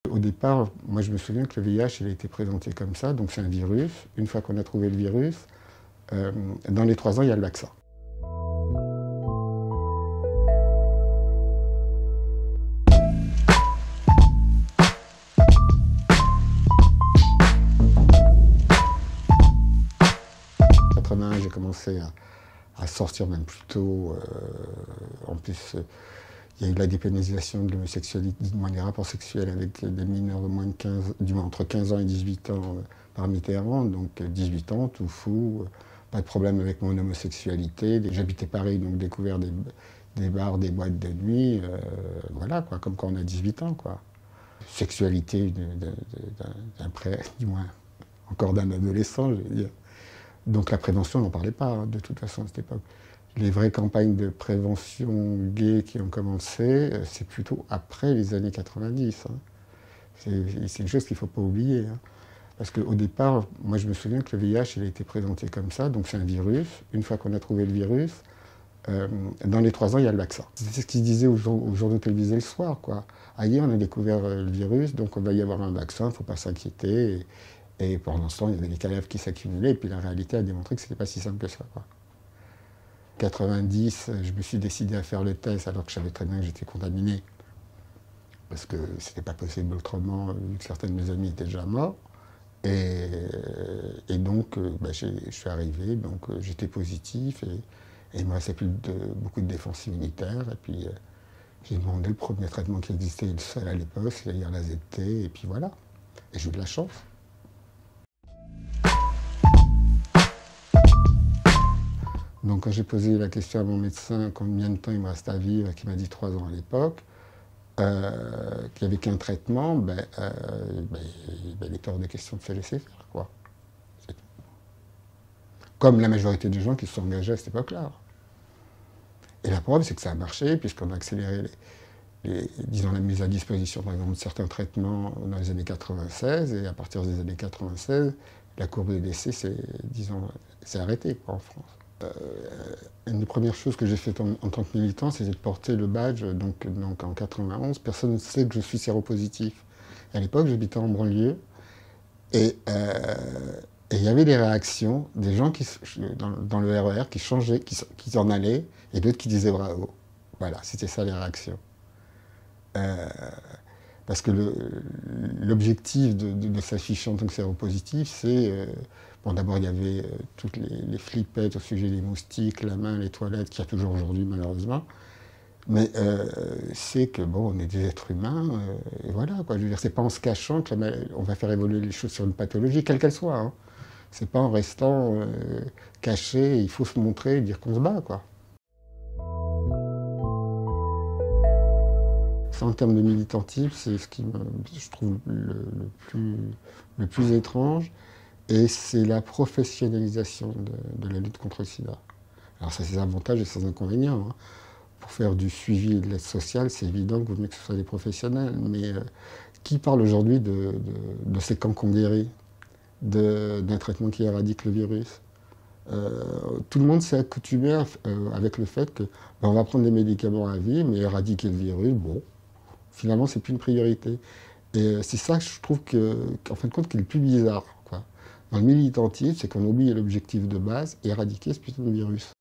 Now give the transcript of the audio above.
Au départ, moi je me souviens que le VIH il a été présenté comme ça, donc c'est un virus. Une fois qu'on a trouvé le virus, dans les 3 ans, il y a le vaccin. En 1981, j'ai commencé à sortir même plus tôt. En plus, il y a eu la dépénalisation de l'homosexualité, des rapports sexuels avec des mineurs de moins de 15, du moins entre 15 ans et 18 ans par Mitterrand. Donc 18 ans, tout fou, pas de problème avec mon homosexualité. J'habitais Paris, donc découvert des bars, des boîtes de nuit, voilà, quoi, comme quand on a 18 ans, quoi. Sexualité d'un près, du moins encore d'un adolescent, je veux dire. Donc la prévention, on n'en parlait pas, hein, de toute façon à cette époque. Les vraies campagnes de prévention gay qui ont commencé, c'est plutôt après les années 90. Hein. C'est une chose qu'il ne faut pas oublier. Hein. Parce qu'au départ, moi je me souviens que le VIH il a été présenté comme ça, donc c'est un virus. Une fois qu'on a trouvé le virus, dans les 3 ans, il y a le vaccin. C'est ce qu'ils disaient aux journaux télévisés le soir, quoi. Ailleurs, on a découvert le virus, donc on va y avoir un vaccin, il ne faut pas s'inquiéter. Et pendant ce temps, il y avait des cadavres qui s'accumulaient, et puis la réalité a démontré que ce n'était pas si simple que ça, quoi. En 90, je me suis décidé à faire le test alors que je savais très bien que j'étais contaminé. Parce que c'était pas possible autrement, vu que certains de mes amis étaient déjà morts. Et donc, je suis arrivé, donc j'étais positif, et il me restait plus beaucoup de défense immunitaire. Et puis, j'ai demandé le premier traitement qui existait, le seul à l'époque, c'est-à-dire la ZT, et puis voilà. Et j'ai eu de la chance. Donc quand j'ai posé la question à mon médecin combien de temps il me reste à vivre, qui m'a dit 3 ans à l'époque, qu'il n'y avait qu'un traitement, il était hors de question de se laisser faire, quoi. Comme la majorité des gens qui se sont engagés à cette époque-là. Et la preuve, c'est que ça a marché, puisqu'on a accéléré disons, la mise à disposition, par exemple, de certains traitements dans les années 96, et à partir des années 96, la courbe de décès s'est arrêtée, quoi, en France. Une des premières choses que j'ai faites en tant que militant, c'était de porter le badge. Donc en 91, personne ne sait que je suis séropositif. Et à l'époque, j'habitais en banlieue. Et il y avait des réactions, des gens dans le RER qui changeaient, qui s'en allaient, et d'autres qui disaient bravo. Voilà, c'était ça les réactions. Parce que l'objectif de s'afficher en tant que séropositif, c'est... bon, d'abord, il y avait toutes les flippettes au sujet des moustiques, la main, les toilettes, qu'il y a toujours aujourd'hui, malheureusement. Mais c'est que, bon, on est des êtres humains, et voilà, quoi. Je veux dire, c'est pas en se cachant qu'on va faire évoluer les choses sur une pathologie, quelle qu'elle soit. Hein. C'est pas en restant caché, il faut se montrer et dire qu'on se bat, quoi. En termes de militantisme, c'est ce qui je trouve le plus étrange, et c'est la professionnalisation de la lutte contre le sida. Alors ça a ses avantages et ses inconvénients. Hein. Pour faire du suivi et de l'aide sociale, c'est évident qu'il vaut mieux que ce soit des professionnels, mais qui parle aujourd'hui de ces camps qu'on guérit, d'un traitement qui éradique le virus? Tout le monde s'est accoutumé avec le fait que on va prendre des médicaments à vie, mais éradiquer le virus, bon, finalement, c'est plus une priorité. Et c'est ça que je trouve qu'en fin de compte, qui est le plus bizarre, quoi. Dans le militantisme, c'est qu'on oublie l'objectif de base, éradiquer ce putain de virus.